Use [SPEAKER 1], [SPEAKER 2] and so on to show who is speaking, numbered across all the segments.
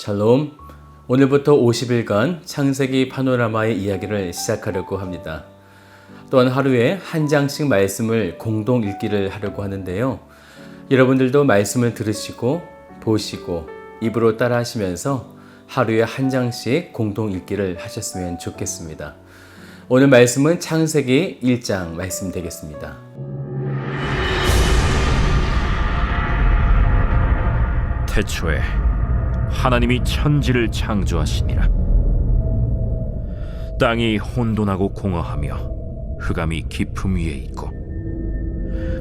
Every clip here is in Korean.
[SPEAKER 1] 샬롬. 오늘부터 50일간 창세기 파노라마의 이야기를 시작하려고 합니다. 또한 하루에 한 장씩 말씀을 공동 읽기를 하려고 하는데요. 여러분들도 말씀을 들으시고 보시고 입으로 따라 하시면서 하루에 한 장씩 공동 읽기를 하셨으면 좋겠습니다. 오늘 말씀은 창세기 1장 말씀 되겠습니다.
[SPEAKER 2] 태초에 하나님이 천지를 창조하시니라. 땅이 혼돈하고 공허하며 흑암이 깊음 위에 있고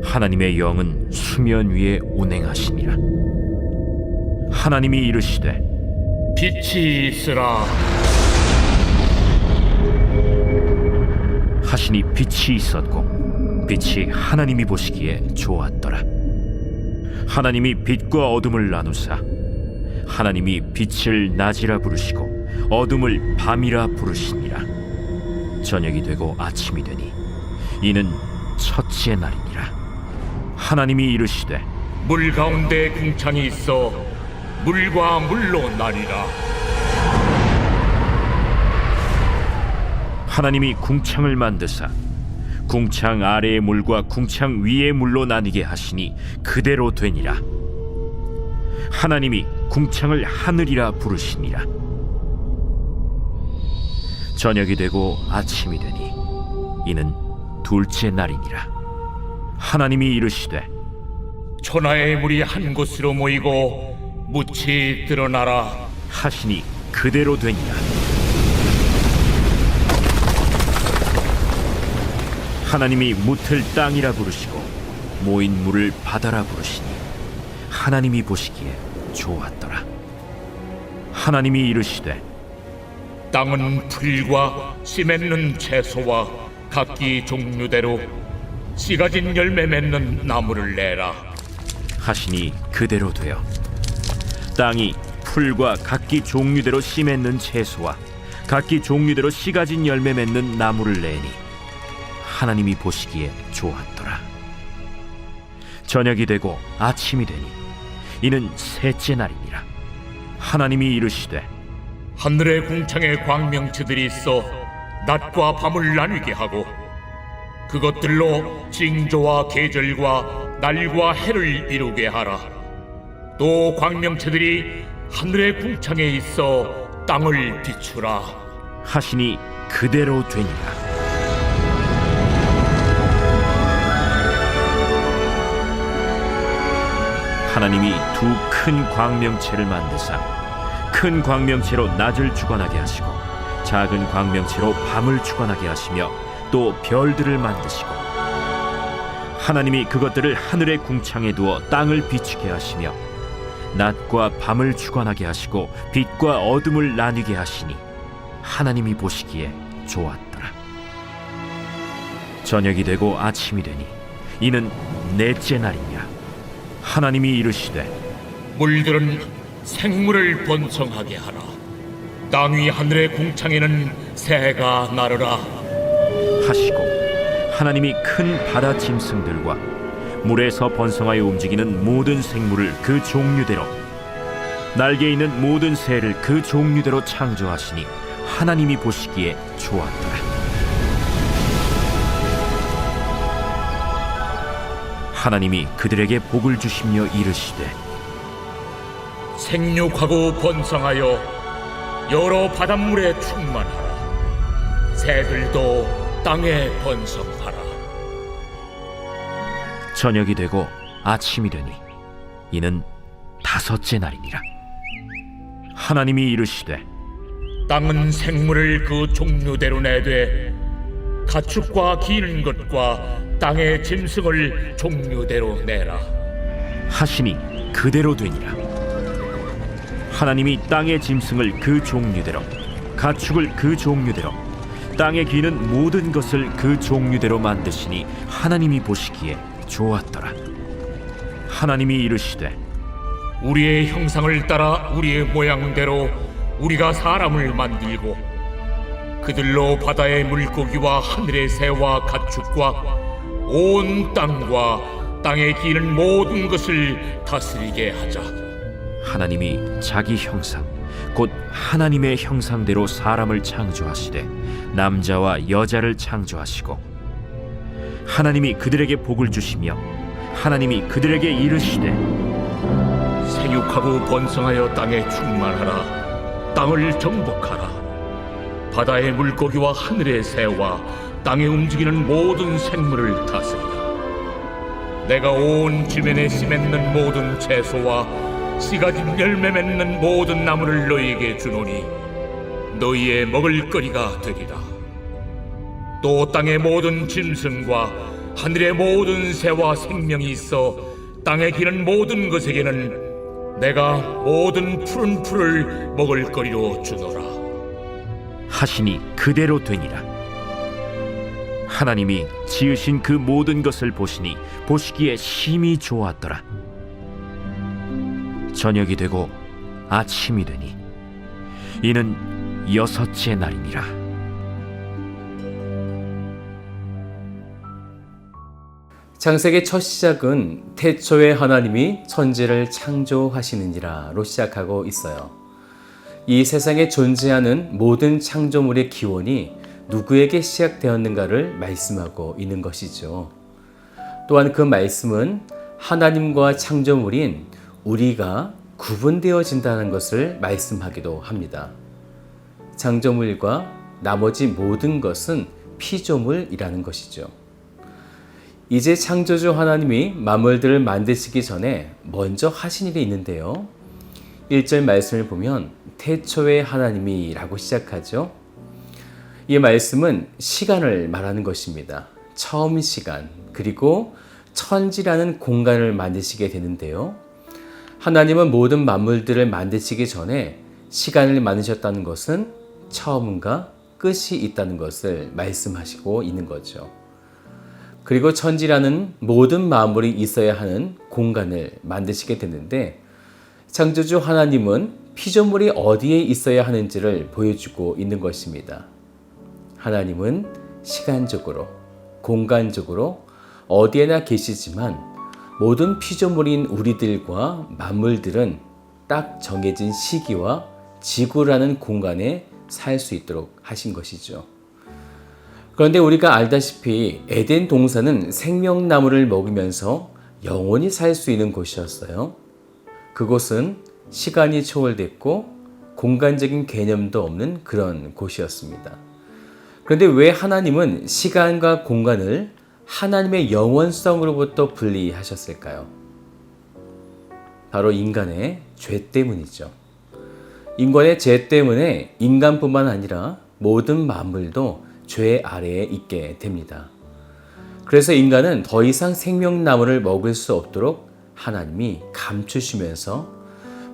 [SPEAKER 2] 하나님의 영은 수면 위에 운행하시니라. 하나님이 이르시되
[SPEAKER 3] 빛이 있으라
[SPEAKER 2] 하시니 빛이 있었고 빛이 하나님이 보시기에 좋았더라. 하나님이 빛과 어둠을 나누사 하나님이 빛을 낮이라 부르시고 어둠을 밤이라 부르시니라. 저녁이 되고 아침이 되니 이는 첫째 날이니라. 하나님이 이르시되
[SPEAKER 3] 물 가운데 궁창이 있어 물과 물로 나뉘라.
[SPEAKER 2] 하나님이 궁창을 만드사 궁창 아래의 물과 궁창 위의 물로 나뉘게 하시니 그대로 되니라. 하나님이 궁창을 하늘이라 부르시니라. 저녁이 되고 아침이 되니 이는 둘째 날이니라. 하나님이 이르시되
[SPEAKER 3] 천하의 물이 한 곳으로 모이고 묻이 드러나라
[SPEAKER 2] 하시니 그대로 되니라. 하나님이 묻을 땅이라 부르시고 모인 물을 바다라 부르시니 하나님이 보시기에 좋았더라. 하나님이 이르시되
[SPEAKER 3] 땅은 풀과 씨 맺는 채소와 각기 종류대로 씨 가진 열매 맺는 나무를 내라
[SPEAKER 2] 하시니 그대로 되어 땅이 풀과 각기 종류대로 씨 맺는 채소와 각기 종류대로 씨 가진 열매 맺는 나무를 내니 하나님이 보시기에 좋았더라. 저녁이 되고 아침이 되니 이는 셋째 날이니라. 하나님이 이르시되
[SPEAKER 3] 하늘의 궁창에 광명체들이 있어 낮과 밤을 나뉘게 하고 그것들로 징조와 계절과 날과 해를 이루게 하라. 또 광명체들이 하늘의 궁창에 있어 땅을 비추라
[SPEAKER 2] 하시니 그대로 되니라. 하나님이 두 큰 광명체를 만드사 큰 광명체로 낮을 주관하게 하시고 작은 광명체로 밤을 주관하게 하시며 또 별들을 만드시고 하나님이 그것들을 하늘의 궁창에 두어 땅을 비추게 하시며 낮과 밤을 주관하게 하시고 빛과 어둠을 나뉘게 하시니 하나님이 보시기에 좋았더라. 저녁이 되고 아침이 되니 이는 넷째 날이니라. 하나님이 이르시되
[SPEAKER 3] 물들은 생물을 번성하게 하라. 땅 위 하늘의 궁창에는 새가 나르라
[SPEAKER 2] 하시고 하나님이 큰 바다 짐승들과 물에서 번성하여 움직이는 모든 생물을 그 종류대로 날개 있는 모든 새를 그 종류대로 창조하시니 하나님이 보시기에 좋았더라. 하나님이 그들에게 복을 주시며 이르시되
[SPEAKER 3] 생육하고 번성하여 여러 바닷물에 충만하라. 새들도 땅에 번성하라.
[SPEAKER 2] 저녁이 되고 아침이 되니 이는 다섯째 날이니라. 하나님이 이르시되
[SPEAKER 3] 땅은 생물을 그 종류대로 내되 가축과 기는 것과 땅의 짐승을 종류대로 내라
[SPEAKER 2] 하시니 그대로 되니라. 하나님이 땅의 짐승을 그 종류대로 가축을 그 종류대로 땅에 기는 모든 것을 그 종류대로 만드시니 하나님이 보시기에 좋았더라. 하나님이 이르시되
[SPEAKER 3] 우리의 형상을 따라 우리의 모양대로 우리가 사람을 만들고 그들로 바다의 물고기와 하늘의 새와 가축과 온 땅과 땅에 기는 모든 것을 다스리게 하자.
[SPEAKER 2] 하나님이 자기 형상 하나님의 형상대로 사람을 창조하시되 남자와 여자를 창조하시고 하나님이 그들에게 복을 주시며 하나님이 그들에게 이르시되
[SPEAKER 3] 생육하고 번성하여 땅에 충만하라. 땅을 정복하라. 바다의 물고기와 하늘의 새와 땅에 움직이는 모든 생물을 다스리라. 내가 온 지면에 씨 맺는 모든 채소와 씨 가진 열매 맺는 모든 나무를 너희에게 주노니 너희의 먹을거리가 되리라. 또 땅의 모든 짐승과 하늘의 모든 새와 생명이 있어 땅에 기는 모든 것에게는 내가 모든 푸른 풀을 먹을거리로 주노라.
[SPEAKER 2] 하시니 그대로 되니라. 하나님이 지으신 그 모든 것을 보시니 보시기에 심히 좋았더라. 저녁이 되고 아침이 되니 이는 6째 날이니라.
[SPEAKER 1] 창세기의 첫 시작은 태초에 하나님이 천지를 창조하시느니라로 시작하고 있어요. 이 세상에 존재하는 모든 창조물의 기원이 누구에게 시작되었는가를 말씀하고 있는 것이죠. 또한 그 말씀은 하나님과 창조물인 우리가 구분되어진다는 것을 말씀하기도 합니다. 창조물과 나머지 모든 것은 피조물이라는 것이죠. 이제 창조주 하나님이 만물들을 만드시기 전에 먼저 하신 일이 있는데요. 1절 말씀을 보면 태초에 하나님이 라고 시작하죠. 이 말씀은 시간을 말하는 것입니다. 처음 시간, 그리고 천지라는 공간을 만드시게 되는데요. 하나님은 모든 만물들을 만드시기 전에 시간을 만드셨다는 것은 처음과 끝이 있다는 것을 말씀하시고 있는 거죠. 그리고 천지라는 모든 만물이 있어야 하는 공간을 만드시게 되는데 창조주 하나님은 피조물이 어디에 있어야 하는지를 보여주고 있는 것입니다. 하나님은 시간적으로, 공간적으로 어디에나 계시지만 모든 피조물인 우리들과 만물들은 딱 정해진 시기와 지구라는 공간에 살 수 있도록 하신 것이죠. 그런데 우리가 알다시피 에덴 동산은 생명나무를 먹으면서 영원히 살 수 있는 곳이었어요. 그곳은 시간이 초월됐고 공간적인 개념도 없는 그런 곳이었습니다. 그런데 왜 하나님은 시간과 공간을 하나님의 영원성으로부터 분리하셨을까요? 바로 인간의 죄 때문이죠. 인간의 죄 때문에 인간뿐만 아니라 모든 만물도 죄 아래에 있게 됩니다. 그래서 인간은 더 이상 생명나무를 먹을 수 없도록 하나님이 감추시면서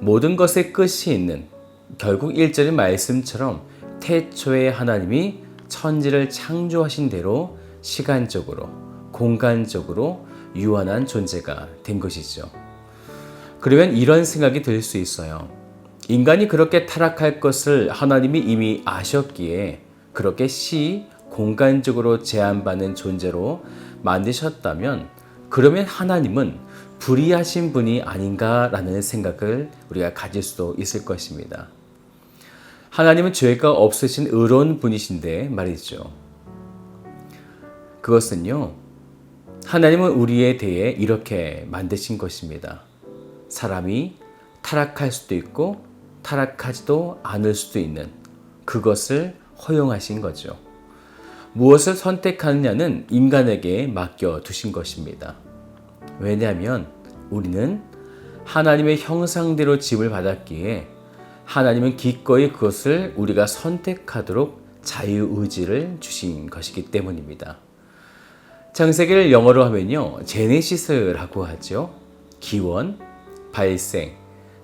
[SPEAKER 1] 모든 것의 끝이 있는 결국 1절의 말씀처럼 태초에 하나님이 천지를 창조하신 대로 시간적으로, 공간적으로 유한한 존재가 된 것이죠. 그러면 이런 생각이 들 수 있어요. 인간이 그렇게 타락할 것을 하나님이 이미 아셨기에 그렇게 공간적으로 제한받는 존재로 만드셨다면 그러면 하나님은 불의하신 분이 아닌가라는 생각을 우리가 가질 수도 있을 것입니다. 하나님은 죄가 없으신 의로운 분이신데 말이죠. 그것은요, 하나님은 우리에 대해 이렇게 만드신 것입니다. 사람이 타락할 수도 있고 타락하지도 않을 수도 있는 그것을 허용하신 거죠. 무엇을 선택하느냐는 인간에게 맡겨두신 것입니다. 왜냐하면 우리는 하나님의 형상대로 지음을 받았기에 하나님은 기꺼이 그것을 우리가 선택하도록 자유의지를 주신 것이기 때문입니다. 창세기를 영어로 하면요, 제네시스라고 하죠. 기원, 발생,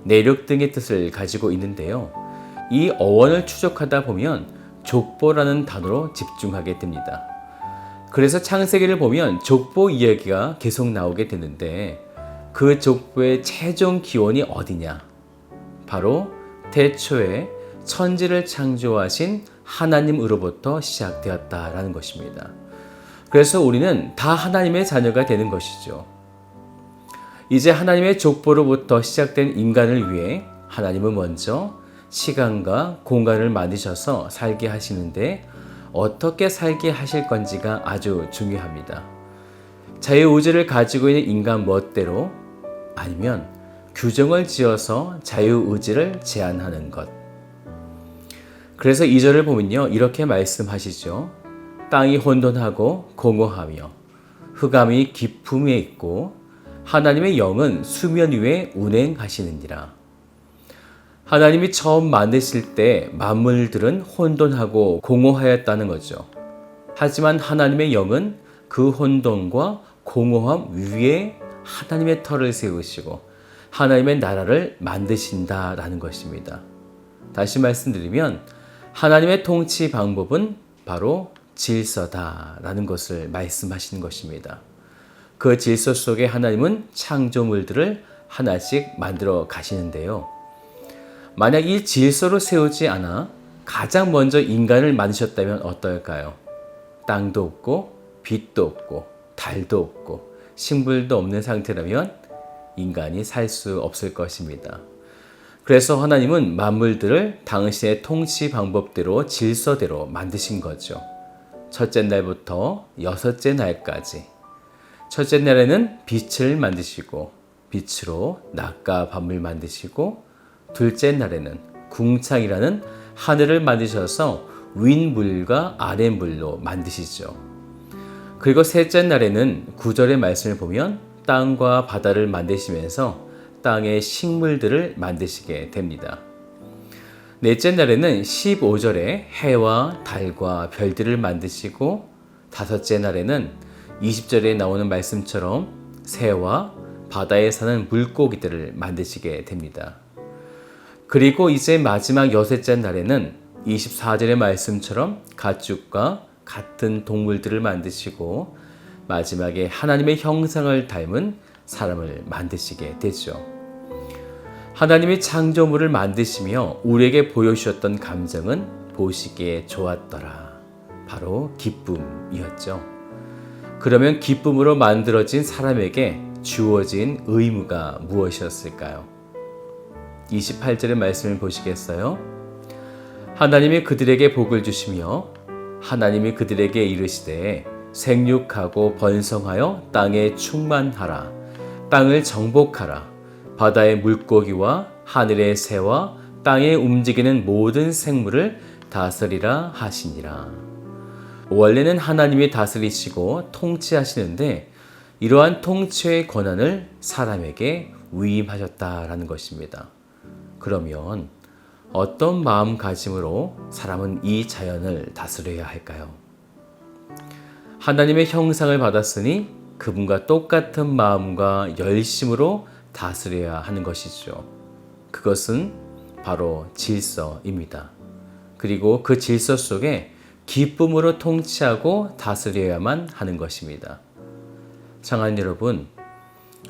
[SPEAKER 1] 내력 등의 뜻을 가지고 있는데요. 이 어원을 추적하다 보면 족보라는 단어로 집중하게 됩니다. 그래서 창세기를 보면 족보 이야기가 계속 나오게 되는데 그 족보의 최종 기원이 어디냐? 바로 태초에 천지를 창조하신 하나님으로부터 시작되었다라는 것입니다. 그래서 우리는 다 하나님의 자녀가 되는 것이죠. 이제 하나님의 족보로부터 시작된 인간을 위해 하나님은 먼저 시간과 공간을 만드셔서 살게 하시는데 어떻게 살게 하실 건지가 아주 중요합니다. 자유의지를 가지고 있는 인간 멋대로 아니면 규정을 지어서 자유의지를 제한하는 것. 그래서 2절을 보면요, 이렇게 말씀하시죠. 땅이 혼돈하고 공허하며 흑암이 깊음에 있고 하나님의 영은 수면 위에 운행하시느니라. 하나님이 처음 만드실 때 만물들은 혼돈하고 공허하였다는 거죠. 하지만 하나님의 영은 그 혼돈과 공허함 위에 하나님의 터를 세우시고 하나님의 나라를 만드신다라는 것입니다. 다시 말씀드리면 하나님의 통치 방법은 바로 질서다라는 것을 말씀하시는 것입니다. 그 질서 속에 하나님은 창조물들을 하나씩 만들어 가시는데요. 만약 이 질서로 세우지 않아 가장 먼저 인간을 만드셨다면 어떨까요? 땅도 없고 빛도 없고 달도 없고 식물도 없는 상태라면 인간이 살 수 없을 것입니다. 그래서 하나님은 만물들을 당신의 통치 방법대로 질서대로 만드신 거죠. 첫째 날부터 여섯째 날까지. 첫째 날에는 빛을 만드시고 빛으로 낮과 밤을 만드시고 둘째 날에는 궁창이라는 하늘을 만드셔서 윗물과 아랫물로 만드시죠. 그리고 셋째 날에는 9절의 말씀을 보면 땅과 바다를 만드시면서 땅의 식물들을 만드시게 됩니다. 넷째 날에는 15절에 해와 달과 별들을 만드시고 다섯째 날에는 20절에 나오는 말씀처럼 새와 바다에 사는 물고기들을 만드시게 됩니다. 그리고 이제 마지막 여섯째 날에는 24절의 말씀처럼 가축과 같은 동물들을 만드시고 마지막에 하나님의 형상을 닮은 사람을 만드시게 되죠. 하나님이 창조물을 만드시며 우리에게 보여주셨던 감정은 보시기에 좋았더라. 바로 기쁨이었죠. 그러면 기쁨으로 만들어진 사람에게 주어진 의무가 무엇이었을까요? 28절의 말씀을 보시겠어요? 하나님이 그들에게 복을 주시며 하나님이 그들에게 이르시되 생육하고 번성하여 땅에 충만하라. 땅을 정복하라. 바다의 물고기와 하늘의 새와 땅에 움직이는 모든 생물을 다스리라 하시니라. 원래는 하나님이 다스리시고 통치하시는데 이러한 통치의 권한을 사람에게 위임하셨다라는 것입니다. 그러면 어떤 마음가짐으로 사람은 이 자연을 다스려야 할까요? 하나님의 형상을 받았으니 그분과 똑같은 마음과 열심으로 다스려야 하는 것이죠. 그것은 바로 질서입니다. 그리고 그 질서 속에 기쁨으로 통치하고 다스려야만 하는 것입니다. 사랑하는 여러분,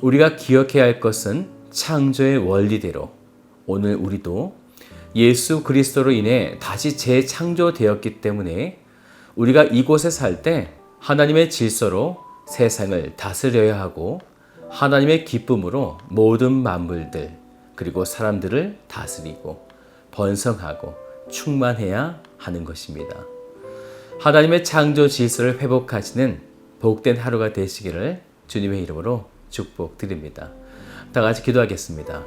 [SPEAKER 1] 우리가 기억해야 할 것은 창조의 원리대로 오늘 우리도 예수 그리스도로 인해 다시 재창조되었기 때문에 우리가 이곳에 살 때 하나님의 질서로 세상을 다스려야 하고 하나님의 기쁨으로 모든 만물들 그리고 사람들을 다스리고 번성하고 충만해야 하는 것입니다. 하나님의 창조 질서를 회복하시는 복된 하루가 되시기를 주님의 이름으로 축복드립니다. 다 같이 기도하겠습니다.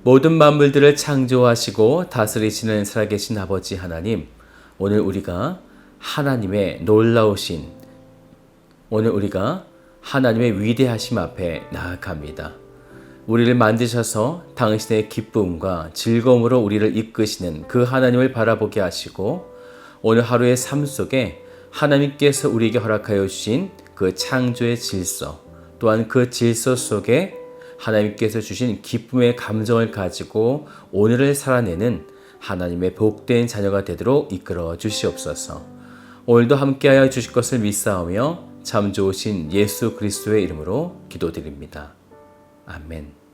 [SPEAKER 1] 모든 만물들을 창조하시고 다스리시는 살아계신 아버지 하나님, 오늘 우리가 하나님의 하나님의 위대하심 앞에 나아갑니다. 우리를 만드셔서 당신의 기쁨과 즐거움으로 우리를 이끄시는 그 하나님을 바라보게 하시고 오늘 하루의 삶 속에 하나님께서 우리에게 허락하여 주신 그 창조의 질서, 또한 그 질서 속에 하나님께서 주신 기쁨의 감정을 가지고 오늘을 살아내는 하나님의 복된 자녀가 되도록 이끌어 주시옵소서. 오늘도 함께하여 주실 것을 믿사오며 참 좋으신 예수 그리스도의 이름으로 기도드립니다. 아멘.